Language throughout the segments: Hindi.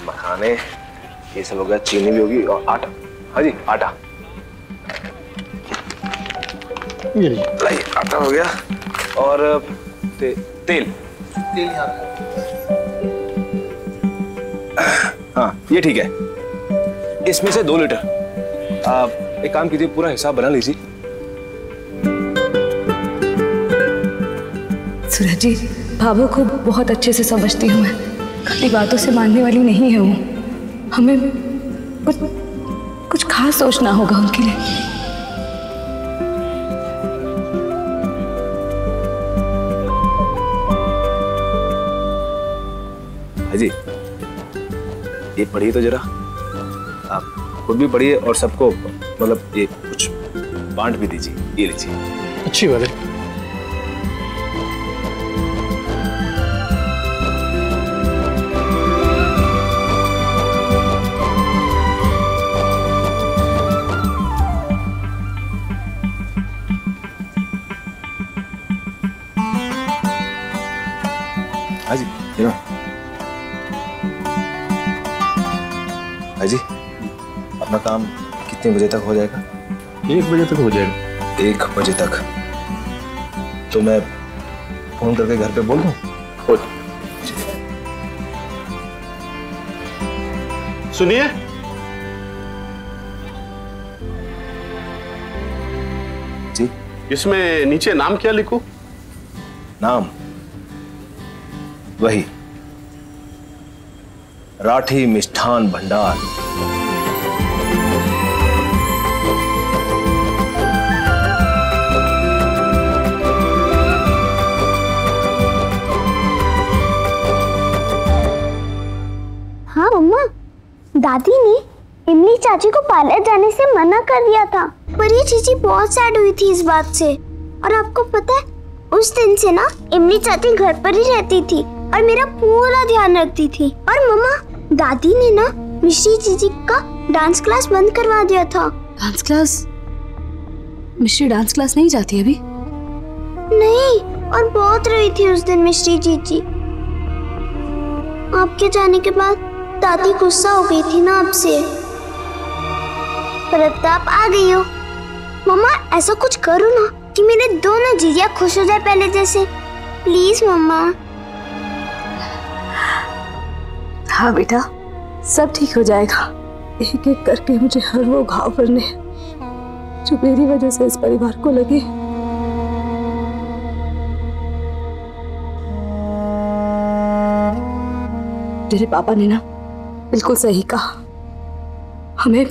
मखाने, ये सब हो गया, चीनी भी होगी और आटा। हाँ जी, आटा। ये लीजिए, आटा हो गया और तेल यहाँ। हाँ ये ठीक है, इसमें से 2 लीटर। आप एक काम कीजिए, पूरा हिसाब बना लीजिए। सूरज जी, भाभो को बहुत अच्छे से समझती हूँ मैं, खाली बातों से मानने वाली नहीं है वो। हमें कुछ खास सोचना होगा उनके लिए। जी, ये पढ़िए तो जरा, आप खुद भी पढ़िए और सबको मतलब ये कुछ बांट भी दीजिए। ये लीजिए। अच्छी बात है। हाँ जी, हाँ जी, अपना काम कितने बजे तक हो जाएगा? 1 बजे तक हो जाएगा। 1 बजे तक? तो मैं फोन करके घर पे बोल दूं? सुनिए, जी, इसमें नीचे नाम क्या लिखूं? नाम वही, राठी मिष्ठान भंडार। हाँ मम्मा, दादी ने इमली चाची को पार्लर जाने से मना कर दिया था, पर ये चीची बहुत सैड हुई थी इस बात से। और आपको पता है, उस दिन से ना इमली चाची घर पर ही रहती थी और मेरा पूरा ध्यान रखती थी। और मम्मा, दादी ने ना मिश्री चीची का डांस क्लास बंद करवा दिया था। Dance class? मिश्री डांस क्लास नहीं जाती अभी? नहीं, और बहुत रोई थी उस दिन मिश्री चीची। आपके जाने के बाद दादी गुस्सा हो गई थी ना आपसे, पर अब तो आप आ गई हो। मम्मा ऐसा कुछ करो ना कि मेरे दोनों जीजिया खुश हो जाए पहले जैसे, प्लीज मम्मा। हाँ बेटा, सब ठीक हो जाएगा। एक एक करके मुझे हर वो घाव भरने जो मेरी वजह से इस परिवार को लगे। तेरे पापा ने ना बिल्कुल सही कहा, हमें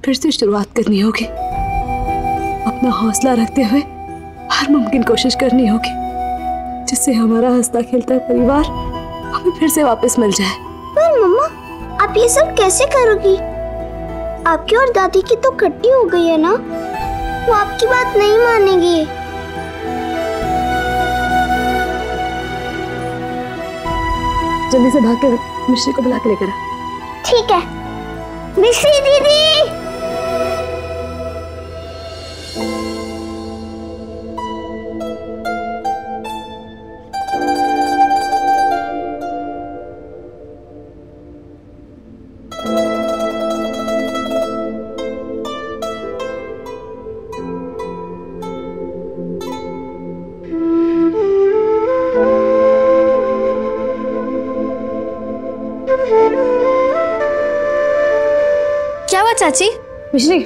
फिर से शुरुआत करनी होगी। अपना हौसला रखते हुए हर मुमकिन कोशिश करनी होगी, जिससे हमारा हंसता खेलता परिवार हमें फिर से वापस मिल जाए। पर मम्मा, आप ये सब कैसे करोगी? आपकी और दादी की तो खट्टी हो गई है ना, वो आपकी बात नहीं मानेगी। जल्दी से भाग कर मिश्री को बुला के लेकर आ। ठीक है। मिश्री दीदी, क्या हुआ चाची? मिश्री,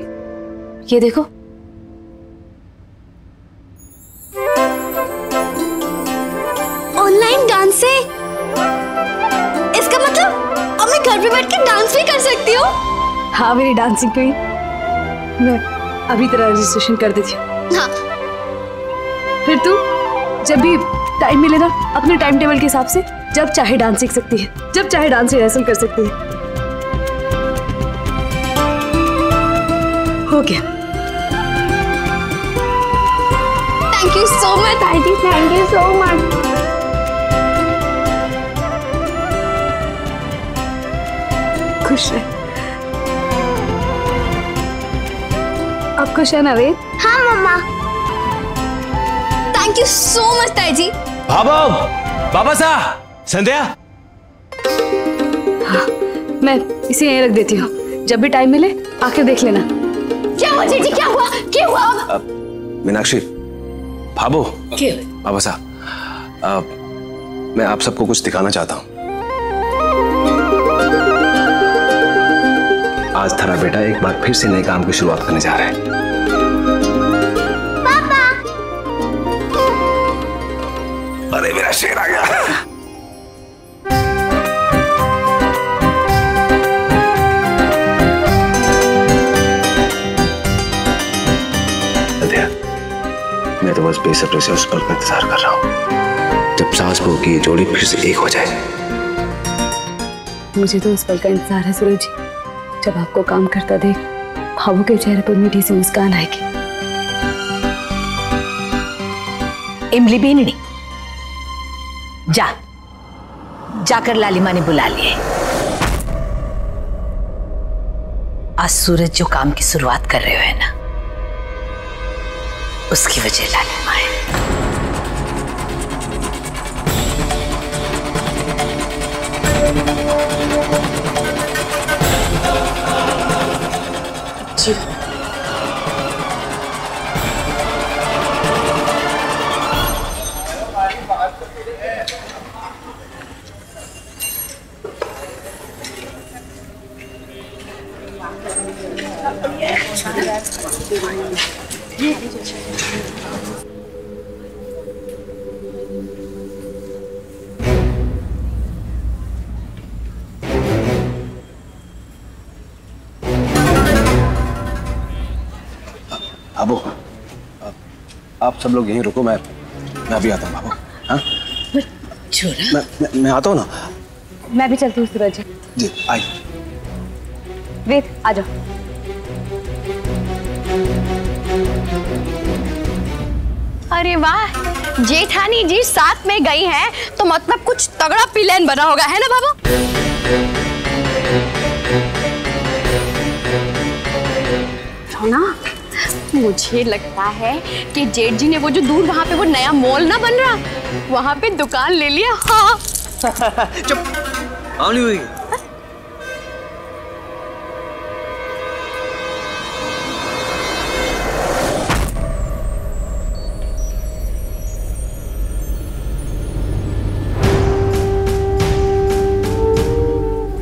ये देखो। ऑनलाइन डांस है। इसका मतलब अब मैं घर पे बैठ के डांस भी कर सकती हूँ? हाँ मेरी डांसिंग क्वीन, मैं अभी तेरा रजिस्ट्रेशन कर देती हूँ। हाँ। फिर तू जब भी टाइम मिले ना, अपने टाइम टेबल के हिसाब से जब चाहे डांस सीख सकती है, जब चाहे डांस रिहर्सल कर सकती है। हो गया। Thank you so much aunty, thank you so much. खुश रहे। अब खुश है ना वे? हाँ मम्मा। थैंक यू सो मच ताई जी। बाबा, बाबा सा, संध्या। हाँ, मैं इसे यहीं रख देती हूँ, जब भी टाइम मिले आके देख लेना। क्या हुआ जीजी, क्या हुआ, क्या हुआ? मीनाक्षी, भाभो, क्या? बाबा साहब, मैं आप सबको कुछ दिखाना चाहता हूँ। आज थारा बेटा एक बार फिर से नए काम की शुरुआत करने जा रहा है। पापा। अरे मेरा शेर आ गया। मैं तो बस बेसब्री से उस पल का इंतजार कर रहा हूँ जब सास बहू की ये जोड़ी फिर से एक हो जाए। मुझे तो उस पल का इंतजार है सूरज जी, जब आपको काम करता देख भावों के चेहरे पर मीठी सी मुस्कान आएगी। इमली बीननी, जाकर लालिमा ने बुला लिए। आज सूरज जो काम की शुरुआत कर रहे हो है ना, उसकी वजह लालिमा है। जी बाबू, आप सब लोग यहीं रुको, मैं अभी आता हूँ बाबू। हाँ, छोरा, मैं आता हूँ ना। मैं भी चलती हूँ सूरज जी। जी आई। वेद आ जाओ। अरे वाह, जेठानी जी साथ में गई हैं तो मतलब कुछ तगड़ा प्लान बना होगा, है ना बाबू? ना मुझे लगता है कि जेठ जी ने वो जो दूर वहां पे वो नया मॉल ना बन रहा, वहां पे दुकान ले लिया। हाँ चुप, आमली हुई।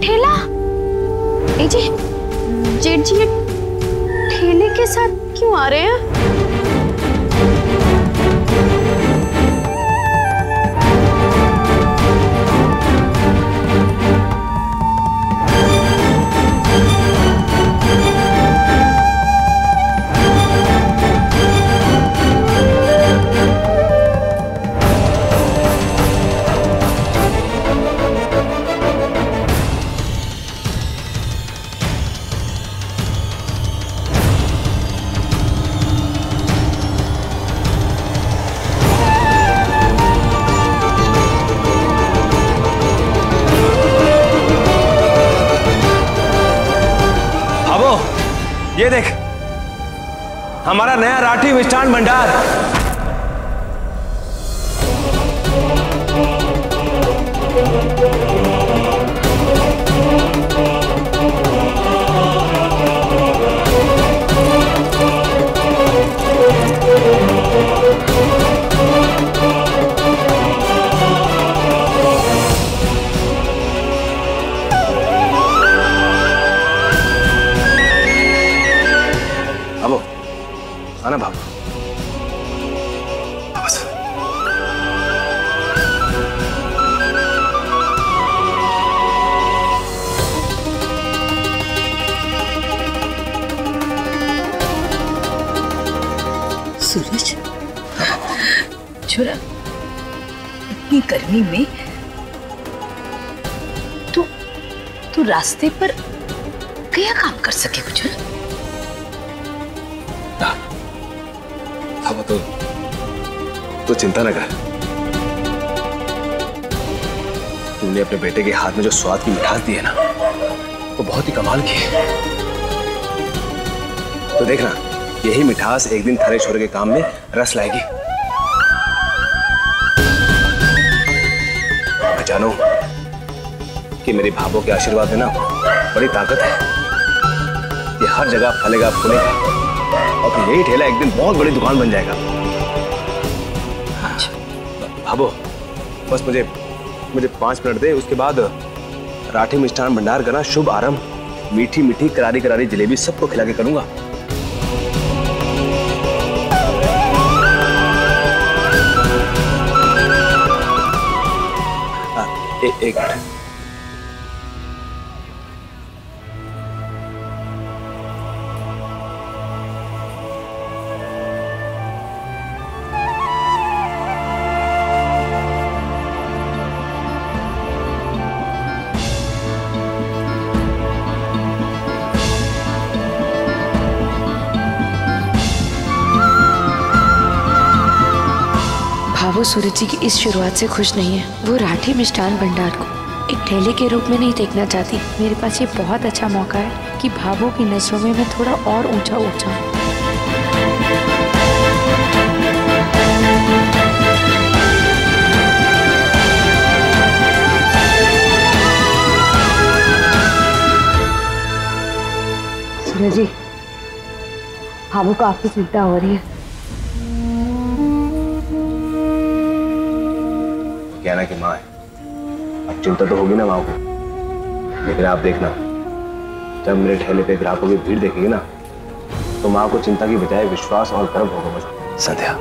ठेला, ए जी, जेठ जी ये ठेले के साथ क्यों आ रहे हैं? ये देख, हमारा नया राठी मिष्ठान भंडार। आना बाबू, बस। सूरज, छोरा, इतनी गर्मी में तू रास्ते पर क्या काम कर सके कुछ? अब तो चिंता न कर। तूने अपने बेटे के हाथ में जो स्वाद की मिठास दी है ना, वो बहुत ही कमाल की है। तो देखना, यही मिठास एक दिन थारे छोरे के काम में रस लाएगी। मैं जानू कि मेरी भाभो के आशीर्वाद में ना बड़ी ताकत है। ये हर जगह फलेगा फूलेगा और फिर यही ठेला एक दिन बहुत बड़ी दुकान बन जाएगा। भाभो बस मुझे 5 मिनट दे, उसके बाद राठी मिष्ठान भंडार का ना शुभ आरंभ मीठी मीठी करारी करारी जलेबी सबको खिला के करूंगा। एक मिनट। भावो सूरज जी की इस शुरुआत से खुश नहीं है। वो राठी मिष्ठान भंडार को एक ठेले के रूप में नहीं देखना चाहती। मेरे पास ये बहुत अच्छा मौका है कि भावो की नजरों में मैं थोड़ा और ऊंचा उठ जाऊं। सूरज जी, भावो को आपकी चिंता हो रही है। कहना कि माँ है, अब चिंता तो होगी ना माँ को, लेकिन आप देखना जब मेरे ठेले पे ग्राहकों की भीड़ देखेगी ना तो माँ को चिंता की बजाय विश्वास और गर्व होगा मुझे। संध्या,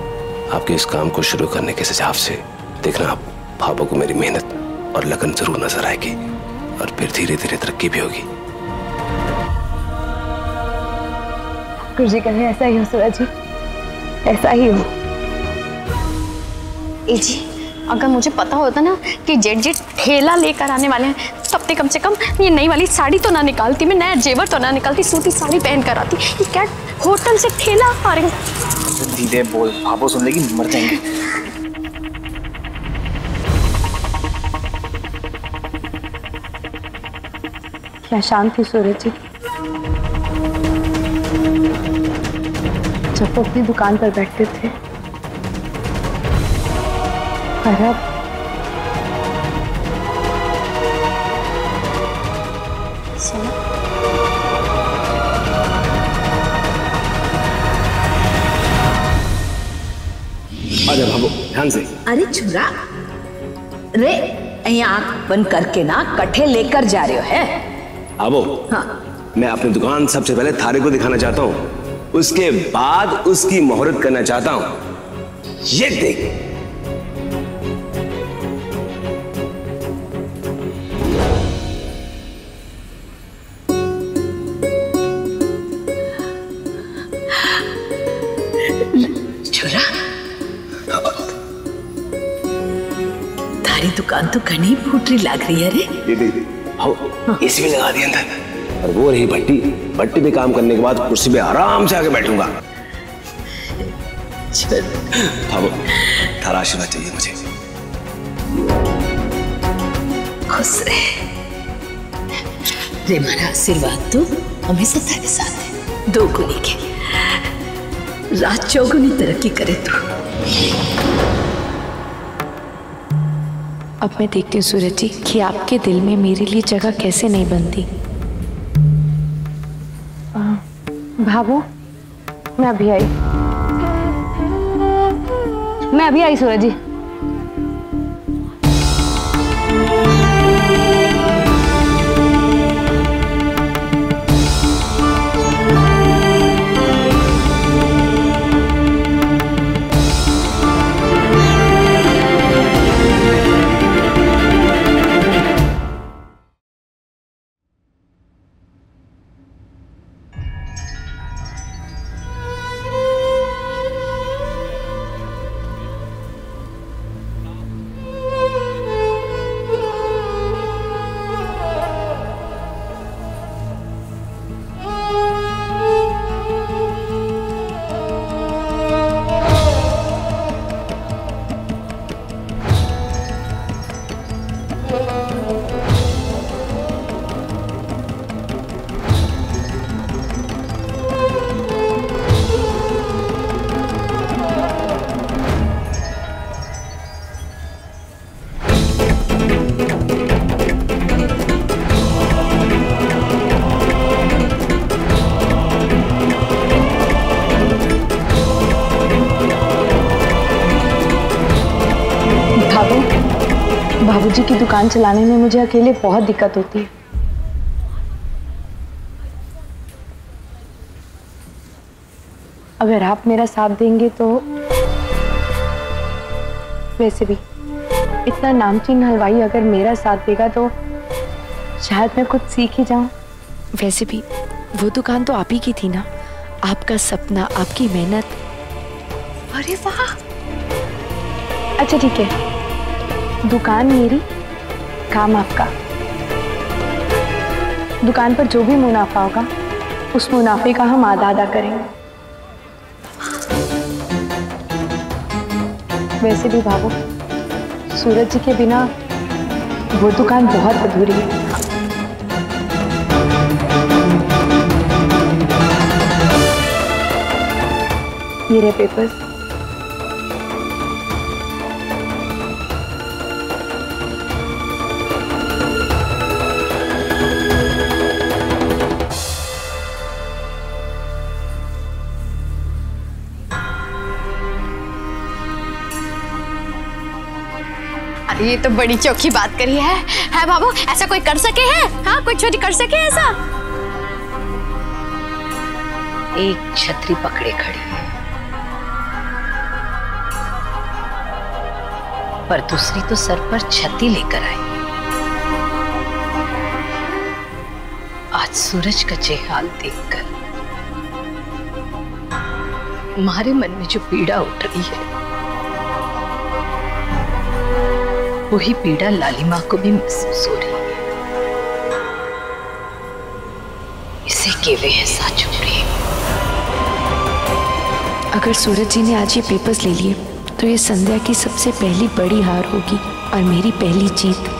आपके इस काम को शुरू करने के सुझाव से देखना आप भाभो को मेरी मेहनत और लगन जरूर नजर आएगी और फिर धीरे धीरे तरक्की भी होगी। ठाकुर जी कहे ऐसा ही हो सूरज जी, ऐसा ही हो। ए जी, अगर मुझे पता होता ना कि जेठ जी ठेला लेकर आने वाले हैं तब तक कम से कम ये नई वाली साड़ी तो ना निकालती, मैं नया जेवर तो ना निकालती, सूती साड़ी पहन कर आती। ये क्या होटल से ठेला आ रही है। धीरे बोल, भाभो सुन लेगी मर जाएंगे। क्या शांत थी सूरज जी जब वो अपनी दुकान पर बैठते थे, और अब आजा भाभो, ध्यान से। अरे छुरा रे, यहाँ आंख बंद करके ना कट्ठे लेकर जा रहे हो है? भाभो, हाँ। मैं अपनी दुकान सबसे पहले थारे को दिखाना चाहता हूँ, उसके बाद उसकी मुहूर्त करना चाहता हूँ। ये देख। छुरा, तारी दुकान तो घनी फूटरी लग रही है रे। दीदी, आओ एसी भी लगा दिया अंदर। और वो रही भट्टी, भट्टी पे काम करने के बाद कुर्सी पे आराम से आके बैठूंगा। भाभो, थारा आशीर्वाद चाहिए मुझे। खुश रहे रे, हमारा आशीर्वाद तो हमेशा तेरे साथ है। दो गुनी के रात चौगुनी तरक्की करे तू। अब मैं देखती हूँ सूरज जी कि आपके दिल में मेरे लिए जगह कैसे नहीं बनती। भाभो, मैं अभी आई, मैं अभी आई सूरज जी। दुकान चलाने में मुझे अकेले बहुत दिक्कत होती है। अगर आप मेरा साथ देंगे तो। वैसे भी इतना नामचीन हलवाई अगर मेरा साथ देगा तो शायद मैं खुद सीख ही जाऊं। वैसे भी वो दुकान तो आप ही की थी ना, आपका सपना, आपकी मेहनत। अरे वाह, अच्छा ठीक है, दुकान मेरी, काम आपका। दुकान पर जो भी मुनाफा होगा उस मुनाफे का हम आधा आधा करेंगे। वैसे भी भावो, सूरज जी के बिना वो दुकान बहुत अधूरी है। ये रहे पेपर्स। अरे ये तो बड़ी चौखी बात करी है बाबू। ऐसा कोई कर सके है? हाँ, कोई छोरी कर सके ऐसा? एक छतरी पकड़े खड़ी है, पर दूसरी तो सर पर छती लेकर आई। आज सूरज का ये हाल देखकर हमारे मन में जो पीड़ा उठ रही है, वही पीड़ा लालिमा को भी महसूस हो रही है। इसे केवे है साचो प्रेम। अगर सूरज जी ने आज ये पेपर्स ले लिए तो ये संध्या की सबसे पहली बड़ी हार होगी और मेरी पहली जीत।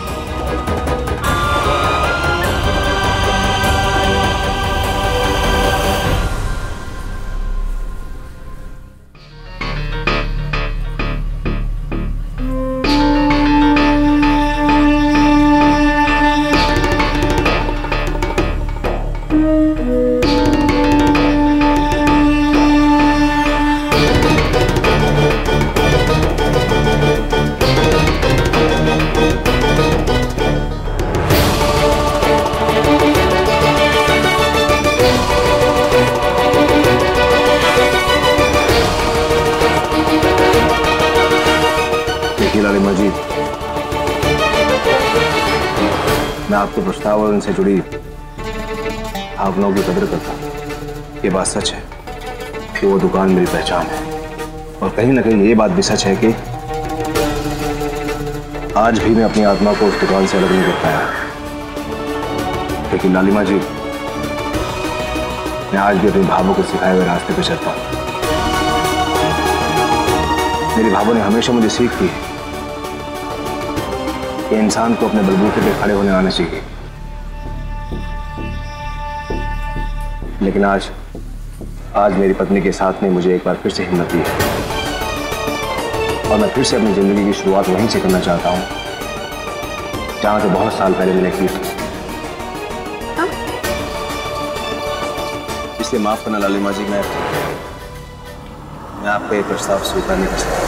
लालिमा जी, मैं आपके प्रस्ताव और उनसे जुड़ी भावनाओं की कदर करता हूँ। ये बात सच है कि वो दुकान मेरी पहचान है, और कहीं ना कहीं ये बात भी सच है कि आज भी मैं अपनी आत्मा को उस दुकान से अलग नहीं कर पाया। लेकिन लालिमा जी, मैं आज भी अपनी भावों को सिखाए हुए रास्ते पर चलता हूँ। मेरी भावों ने हमेशा मुझे सीख दी है कि इंसान को अपने बलबूते पे खड़े होने आना चाहिए। लेकिन आज मेरी पत्नी के साथ ने मुझे एक बार फिर से हिम्मत दी है, और मैं फिर से अपनी जिंदगी की शुरुआत वहीं से करना चाहता हूं जहां से बहुत साल पहले मैंने की थी। इसलिए माफ करना लालिमा जी, मैं आपका ये प्रस्ताव स्वीकार नहीं कर सकता।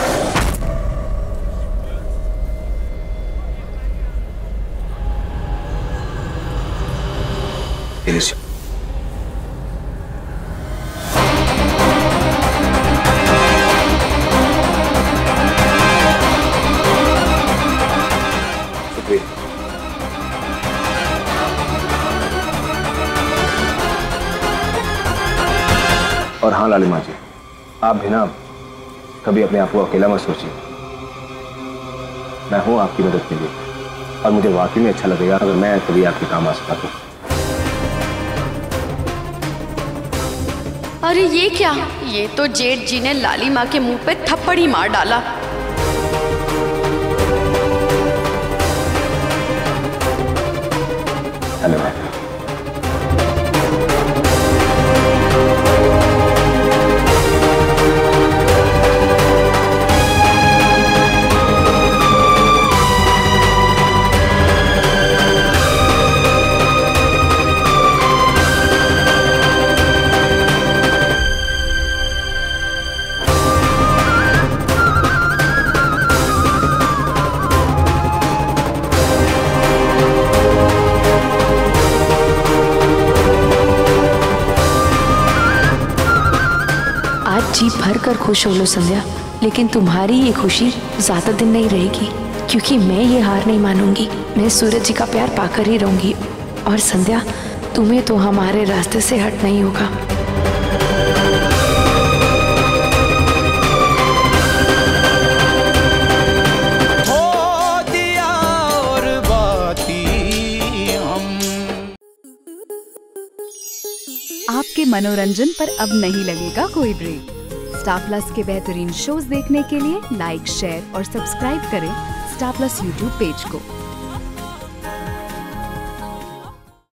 और हाँ लालिमा जी, आप भी ना कभी अपने आप को अकेला मत सोचिए। मैं हूं आपकी मदद के लिए, और मुझे वाकई में अच्छा लगेगा अगर मैं कभी आपके काम आ सका तो। अरे ये क्या? ये तो जेठ जी ने लालिमा के मुंह पे थप्पड़ ही मार डाला। धन्यवाद। जी भर कर खुश हो लो संध्या, लेकिन तुम्हारी ये खुशी ज्यादा दिन नहीं रहेगी, क्योंकि मैं ये हार नहीं मानूंगी। मैं सूरज जी का प्यार पाकर ही रहूंगी। और संध्या, तुम्हें तो हमारे रास्ते से हट नहीं होगा। आपके मनोरंजन पर अब नहीं लगेगा कोई ब्रेक। स्टार प्लस के बेहतरीन शोज देखने के लिए लाइक, शेयर और सब्सक्राइब करें स्टार प्लस यूट्यूब पेज को।